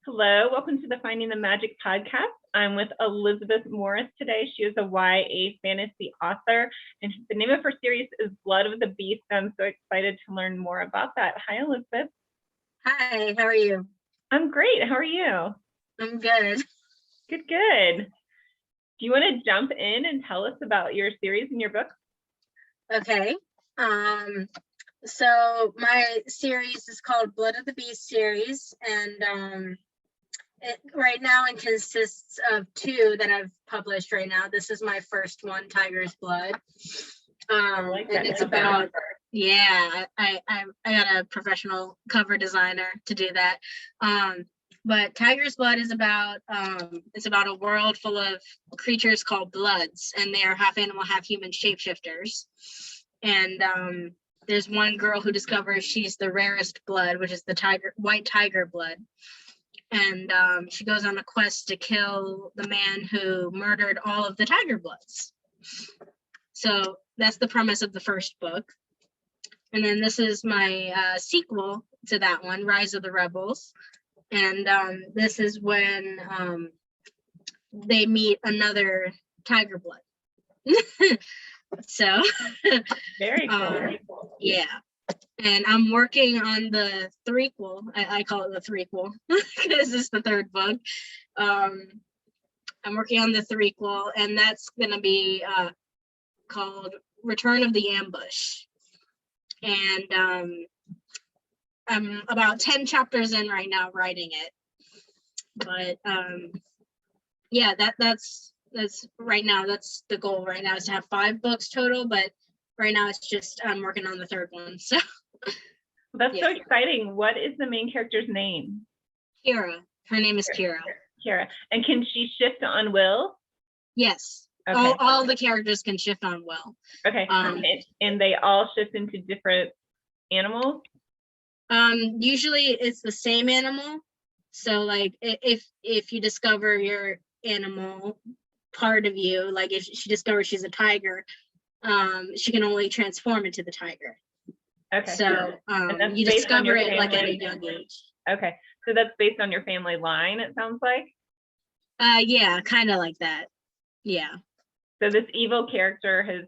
Hello, welcome to the Finding the Magic podcast. I'm with Elizabeth Morris today. She is a YA fantasy author, and the name of her series is Blood of the Beast. I'm so excited to learn more about that. Hi, Elizabeth. Hi, how are you? I'm great. How are you? I'm good. Good, good. Do you want to jump in and tell us about your series and your book? Okay. So my series is called Blood of the Beast series, and right now it consists of two that I've published right now. This is my first one, Tiger's Blood. And it's about, yeah, I got a professional cover designer to do that. But Tiger's Blood is about it's about a world full of creatures called Bloods, and they are half animal, half human shapeshifters. And there's one girl who discovers she's the rarest blood, which is the white tiger blood. And she goes on a quest to kill the man who murdered all of the tiger bloods. So that's the premise of the first book. And then this is my sequel to that one, Rise of the Rebels. And this is when they meet another tiger blood. So very cool. Yeah. And I'm working on the threequel. I call it the threequel because it's the third book. I'm working on the threequel, and that's gonna be called Return of the Ambush. And I'm about 10 chapters in right now writing it. But yeah, that's right now, that's the goal right now, is to have 5 books total, but right now it's just I'm working on the third one. So that's so exciting. What is the main character's name? Kira. Her name is Kira. Kira. And can she shift on will? Yes. Okay. All the characters can shift on will. Okay. And they all shift into different animals? Usually it's the same animal. So like if you discover your animal part of you, like if she discovers she's a tiger, she can only transform into the tiger. Okay. So you discover it like at a young age. Okay. So that's based on your family line, it sounds like? Yeah, kind of like that. Yeah. So this evil character has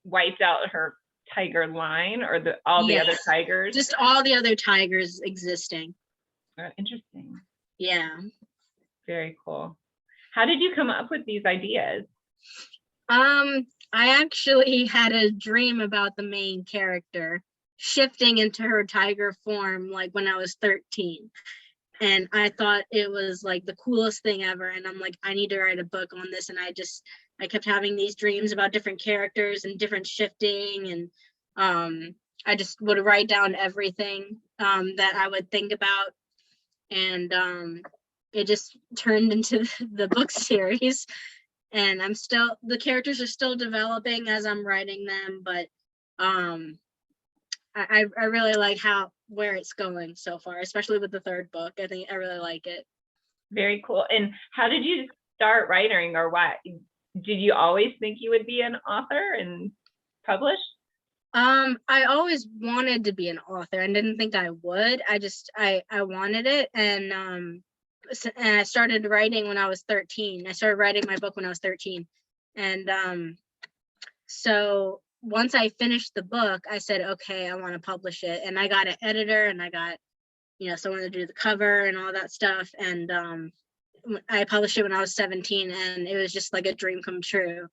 wiped out her tiger line, or all the other tigers? Just all the other tigers existing. Interesting. Yeah. Very cool. How did you come up with these ideas? I actually had a dream about the main character shifting into her tiger form like when I was 13. And I thought it was like the coolest thing ever. And I'm like, I need to write a book on this. And I kept having these dreams about different characters and different shifting. And I just would write down everything that I would think about. And it just turned into the book series. And the characters are still developing as I'm writing them, but I really like where it's going so far, especially with the third book. I think I really like it. Very cool. And how did you start writing, or why? Did you always think you would be an author and publish? I always wanted to be an author and didn't think I would. I wanted it, and I started writing when I was 13. I started writing my book when I was 13. And so once I finished the book, I said, okay, I want to publish it. And I got an editor, and I got, someone to do the cover and all that stuff. And I published it when I was 17, and it was just like a dream come true.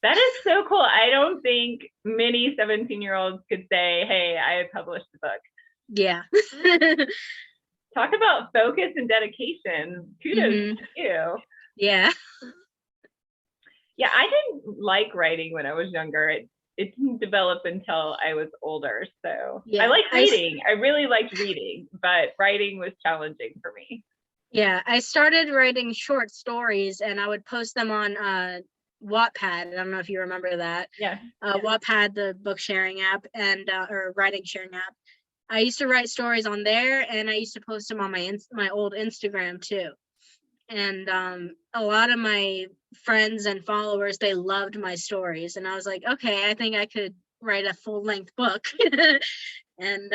That is so cool. I don't think many 17-year-olds could say, hey, I published a book. Yeah. Talk about focus and dedication. Kudos to you. Yeah. Yeah, I didn't like writing when I was younger. It didn't develop until I was older. So yeah, I like reading. I really liked reading, but writing was challenging for me. Yeah, I started writing short stories, and I would post them on Wattpad. I don't know if you remember that. Yeah. Wattpad, the book sharing app, and or writing sharing app. I used to write stories on there, and I used to post them on my old Instagram too. And a lot of my friends and followers, they loved my stories, and I was like, okay, I think I could write a full-length book. And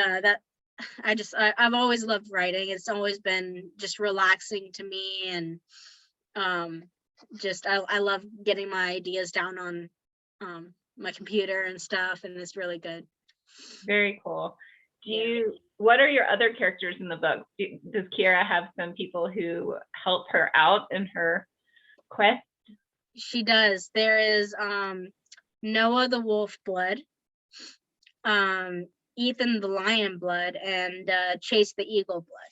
I've always loved writing. It's always been just relaxing to me, and just I love getting my ideas down on my computer and stuff, and it's really good. Very cool. What are your other characters in the book? Does Kira have some people who help her out in her quest? She does. There is Noah the wolf blood, Ethan the lion blood, and Chase the eagle blood.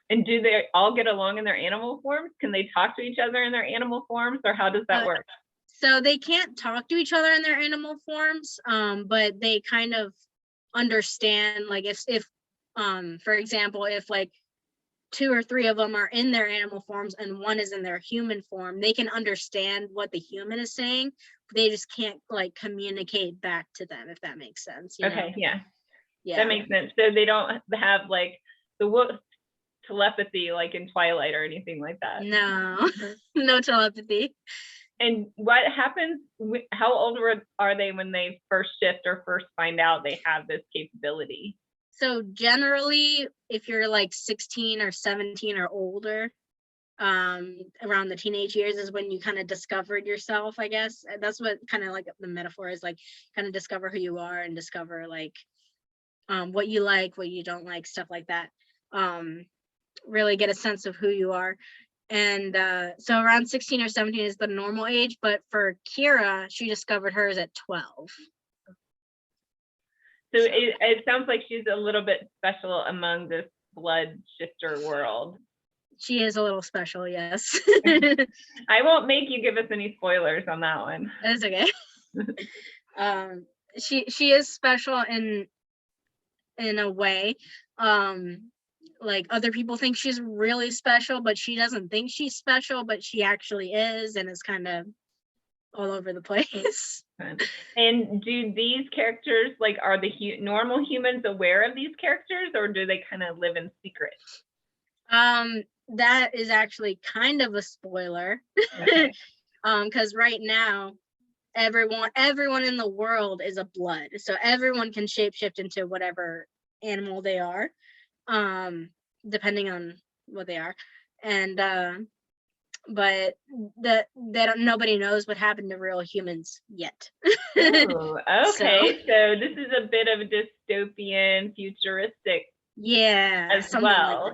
And do they all get along in their animal forms? Can they talk to each other in their animal forms, or how does that work? So they can't talk to each other in their animal forms, but they kind of understand, like if for example, if like 2 or 3 of them are in their animal forms and one is in their human form, they can understand what the human is saying. They just can't like communicate back to them, if that makes sense. Okay, yeah, that makes sense. So they don't have like the wolf telepathy like in Twilight or anything like that. No, no telepathy. And what happens? How old are they when they first shift or first find out they have this capability? So generally, if you're like 16 or 17 or older, around the teenage years is when you kind of discovered yourself, I guess. That's what kind of like the metaphor is, like kind of discover who you are and discover like what you like, what you don't like, stuff like that. Really get a sense of who you are. And so around 16 or 17 is the normal age, but for Kira, she discovered hers at 12. So it sounds like she's a little bit special among this blood shifter world. She is a little special, yes. I won't make you give us any spoilers on that one. That's okay. She is special in a way. Like other people think she's really special, but she doesn't think she's special, but she actually is, and it's kind of all over the place. And do these characters, like, are the normal humans aware of these characters, or do they kind of live in secret? That is actually kind of a spoiler. Okay. Because right now everyone in the world is a blood, so everyone can shapeshift into whatever animal they are, depending on what they are. And but nobody knows what happened to real humans yet. Oh, okay. So this is a bit of a dystopian, futuristic, as well. Like,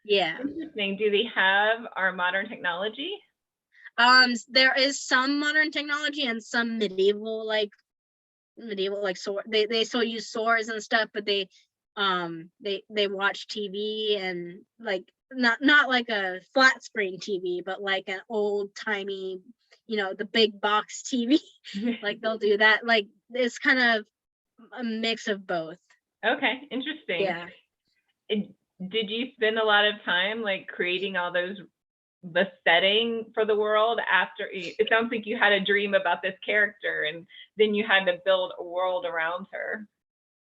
yeah. Interesting. Do they have our modern technology? There is some modern technology and some medieval like sword. They still use swords and stuff, but they watch TV and like not like a flat screen TV, but like an old timey, the big box TV. Like they'll do that. Like it's kind of a mix of both. Okay, interesting. Yeah. Did you spend a lot of time like creating all the setting for the world after? It sounds like you had a dream about this character and then you had to build a world around her.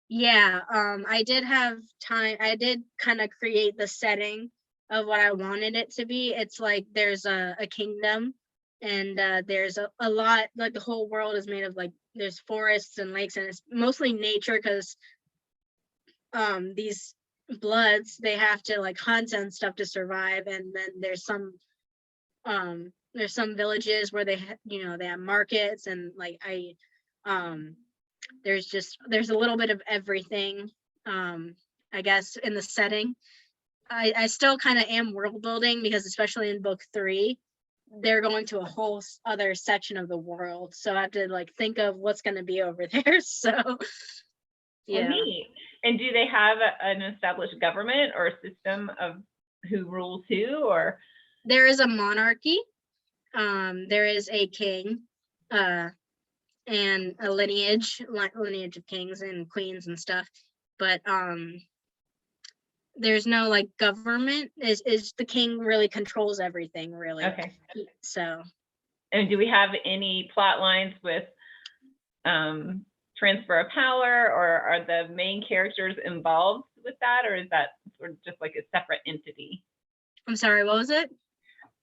Yeah, I did have time. I did kind of create the setting of what I wanted it to be. It's like there's a kingdom, and there's a lot, like the whole world is made of like there's forests and lakes, and it's mostly nature because these bloods, they have to like hunt and stuff to survive. And then there's some villages where they have markets, and like there's a little bit of everything, I guess, in the setting. I still kind of am world building because especially in book 3, they're going to a whole other section of the world. So I have to like think of what's going to be over there. So yeah. Well, neat. And do they have an established government or a system of who rules who, or? There is a monarchy. There is a king, and a lineage of kings and queens and stuff, but there's no like government. Is the king really controls everything, really. Okay. So, and do we have any plot lines with transfer of power, or are the main characters involved with that, or is that sort of just like a separate entity? I'm sorry, what was it?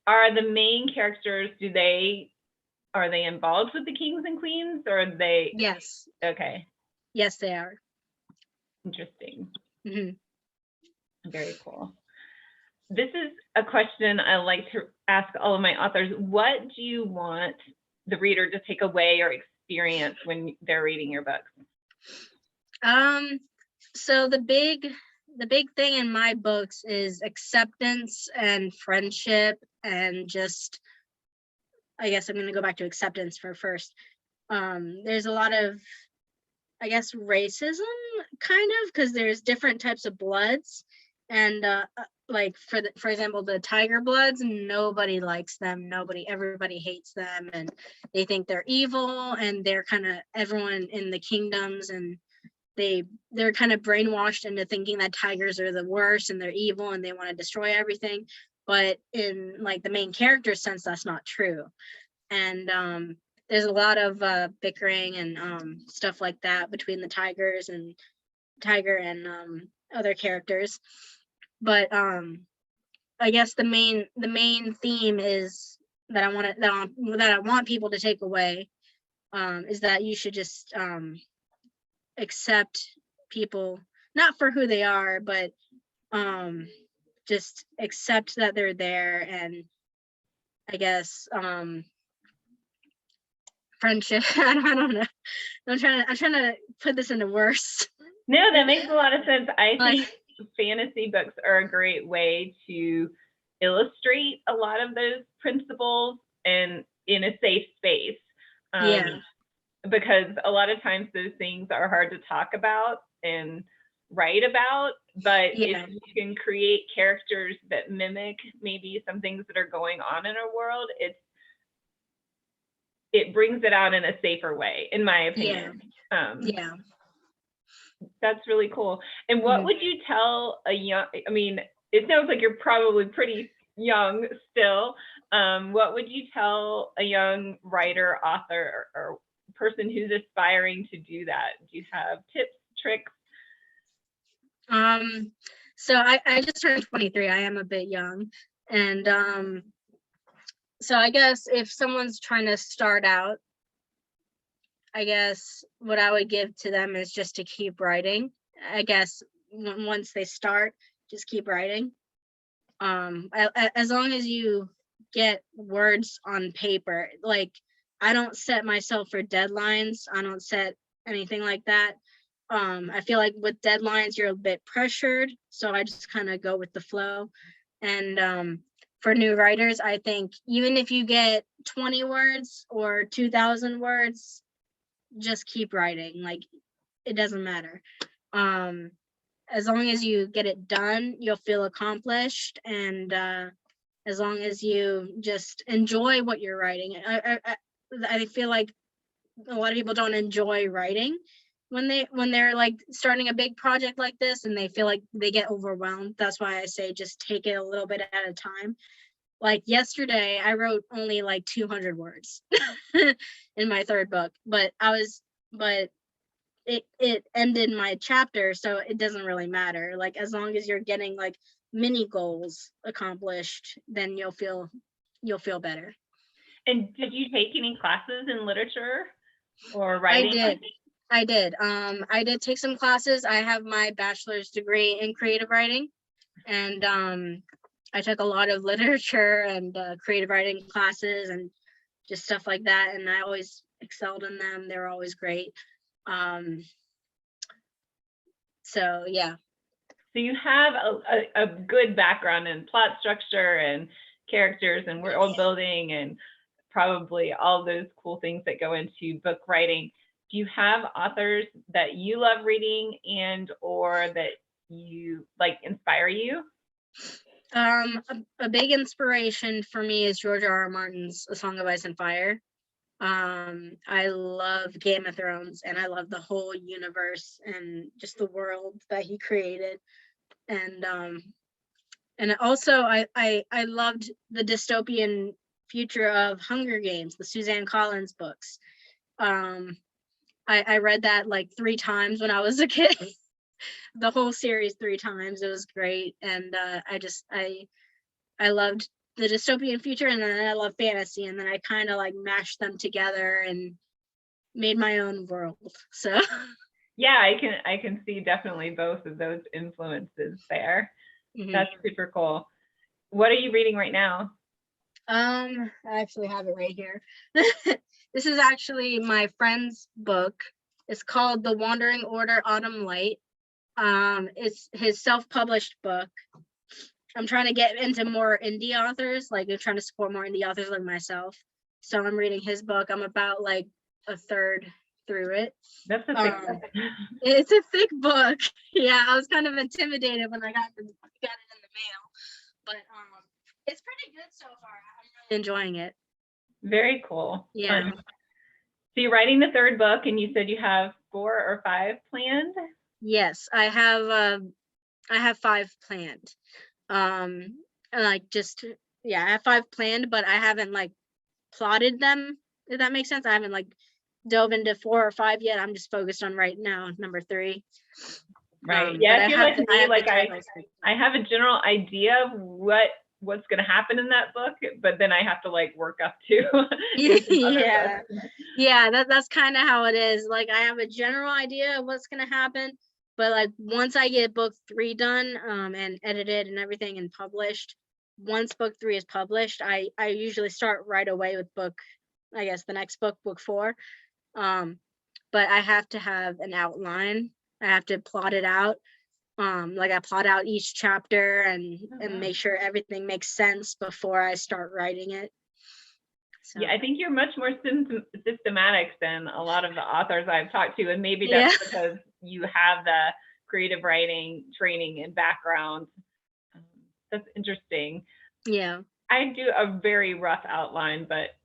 Are the main characters, are they involved with the kings and queens, or are they? Yes. Okay. Yes, they are. Interesting. Mm-hmm. Very cool. This is a question I like to ask all of my authors. What do you want the reader to take away or experience when they're reading your books? So the big thing in my books is acceptance and friendship, and just, I guess I'm going to go back to acceptance for first. There's a lot of, I guess, racism, kind of, because there's different types of bloods, and like for example, the tiger bloods, nobody likes them. Everybody hates them, and they think they're evil, and they're kind of everyone in the kingdoms, and they're kind of brainwashed into thinking that tigers are the worst and they're evil and they want to destroy everything. But in like the main character sense, that's not true. And there's a lot of bickering and stuff like that between the tiger and other characters. But I guess the main theme is that I want people to take away is that you should just accept people not for who they are, but just accept that they're there, and I guess friendship. I don't know. I'm trying to put this into words. No, that makes a lot of sense. I think fantasy books are a great way to illustrate a lot of those principles and in a safe space. Because a lot of times those things are hard to talk about and write about, but if you can create characters that mimic maybe some things that are going on in our world, it brings it out in a safer way, in my opinion. That's really cool. And what would you tell a young, I mean, it sounds like you're probably pretty young still. What would you tell a young writer, author, or person who's aspiring to do that? Do you have tips, tricks? So I just turned 23. I am a bit young, and so I guess if someone's trying to start out, I guess what I would give to them is just to keep writing. I guess once they start, just keep writing. As long as you get words on paper, like, I don't set myself for deadlines. I don't set anything like that. I feel like with deadlines, you're a bit pressured. So I just kind of go with the flow. And for new writers, I think even if you get 20 words or 2,000 words, just keep writing. Like, it doesn't matter. As long as you get it done, you'll feel accomplished. And as long as you just enjoy what you're writing. I feel like a lot of people don't enjoy writing when they're like starting a big project like this, and they feel like they get overwhelmed. That's why I say just take it a little bit at a time. Like yesterday, I wrote only like 200 words in my third book, but it ended my chapter, so it doesn't really matter. Like, as long as you're getting like mini goals accomplished, then you'll feel better. And did you take any classes in literature or writing? I did. I did take some classes. I have my bachelor's degree in creative writing, and I took a lot of literature and creative writing classes and just stuff like that. And I always excelled in them. They were always great. So yeah. So you have a good background in plot structure and characters and world building and probably all those cool things that go into book writing. Do you have authors that you love reading and or that you like inspire you? A big inspiration for me is George R.R. Martin's A Song of Ice and Fire. I love Game of Thrones, and I love the whole universe and just the world that he created. And also I loved the dystopian future of Hunger Games, the Suzanne Collins books. I read that like 3 times when I was a kid. The whole series 3 times. It was great. And I loved the dystopian future, and then I love fantasy, and then I kind of like mashed them together and made my own world. So yeah, I can see definitely both of those influences there. Mhm. That's super cool. What are you reading right now? I actually have it right here. This is actually my friend's book. It's called The Wandering Order Autumn Light. It's his self-published book. I'm trying to get into more indie authors, like I'm trying to support more indie authors like myself. So I'm reading his book. I'm about like a third through it. That's a thick book. It's a thick book. Yeah, I was kind of intimidated when I got it in the mail, but it's pretty good so far. I'm really enjoying it. Very cool. Yeah. Fun. So you're writing the third book, and you said you have 4 or 5 planned? Yes, I have 5 planned. Like just yeah, I have 5 planned, but I haven't like plotted them, if that makes sense. I haven't like dove into 4 or 5 yet. I'm just focused on right now, number 3. Right. Yeah, if you're like me, like I I have a general idea of what's going to happen in that book, but then I have to like work up to yeah. Yeah, that's kind of how it is. Like I have a general idea of what's going to happen, but like once I get book 3 done and edited and everything and published, once book 3 is published, I usually start right away with I guess the next book 4. But I have to have an outline. I have to plot it out. Like I plot out each chapter and make sure everything makes sense before I start writing it. So. Yeah, I think you're much more systematic than a lot of the authors I've talked to, and maybe that's because you have the creative writing training and background. That's interesting. Yeah. I do a very rough outline, but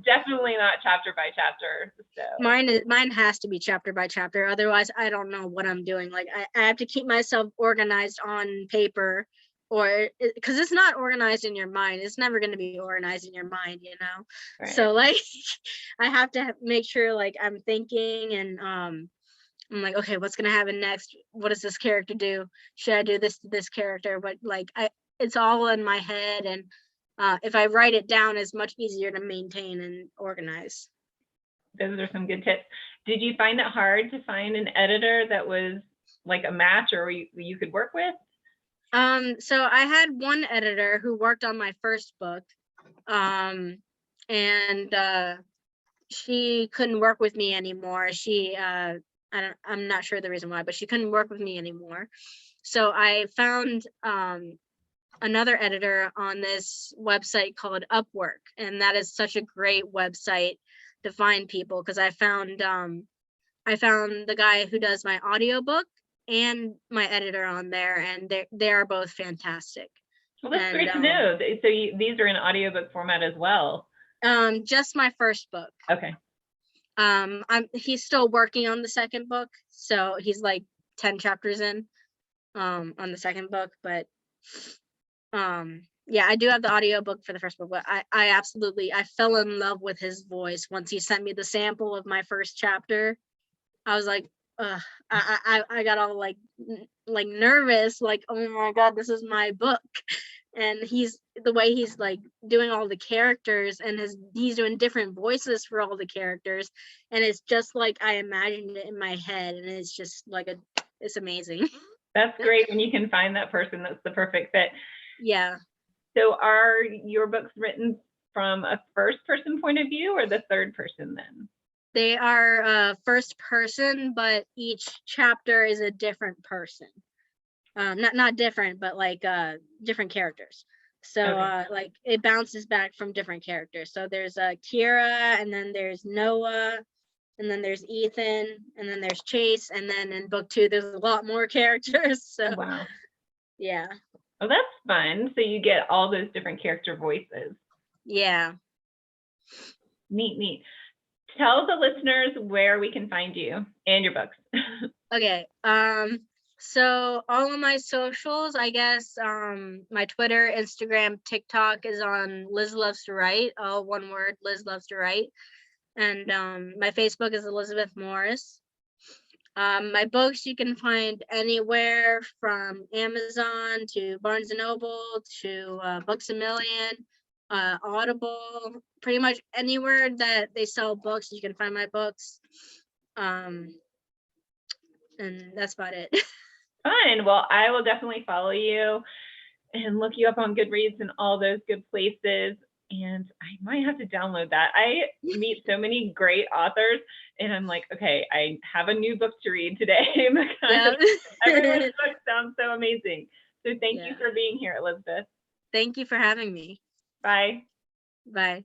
definitely not chapter by chapter. So mine has to be chapter by chapter. Otherwise, I don't know what I'm doing. Like I have to keep myself organized on paper, or because it's not organized in your mind. It's never going to be organized in your mind, you know. Right. So like, I have to make sure like I'm thinking and I'm like, okay, what's gonna happen next? What does this character do? Should I do this to this character? But like it's all in my head, and if I write it down, it's much easier to maintain and organize. Those are some good tips. Did you find it hard to find an editor that was like a match or you could work with? So I had one editor who worked on my first book, and she couldn't work with me anymore. I'm not sure the reason why, but she couldn't work with me anymore. So I found another editor on this website called Upwork, and that is such a great website to find people, because I found the guy who does my audiobook and my editor on there, and they are both fantastic. Well, that's great to know. So these are in audiobook format as well. Just my first book. Okay. He's still working on the second book, so he's like 10 chapters in on the second book, but yeah, I do have the audiobook for the first book, but I fell in love with his voice once he sent me the sample of my first chapter. I was like, I got all like nervous, like, oh my God, this is my book. And the way he's like doing all the characters, and he's doing different voices for all the characters, and it's just like I imagined it in my head, and it's just like it's amazing. That's great when you can find that person that's the perfect fit. Yeah. So are your books written from a first person point of view or the third person then? They are first person, but each chapter is a different person. Not different, but like different characters. So okay. Like it bounces back from different characters. So there's Kira, and then there's Noah, and then there's Ethan, and then there's Chase, and then in book 2 there's a lot more characters. So wow. Yeah. Oh, that's fun. So you get all those different character voices. Yeah. Neat. Tell the listeners where we can find you and your books. Okay. So all of my socials, I guess, my Twitter, Instagram, TikTok is on Liz Loves to Write, all one word, Liz Loves to Write. And my Facebook is Elizabeth Morris. My books you can find anywhere from Amazon to Barnes & Noble to Books A Million, Audible, pretty much anywhere that they sell books, you can find my books. And that's about it. Fun. Well, I will definitely follow you and look you up on Goodreads and all those good places. And I might have to download that. I meet so many great authors, and I'm like, okay, I have a new book to read today because everyone's book sounds so amazing. So thank you for being here, Elizabeth. Thank you for having me. Bye. Bye.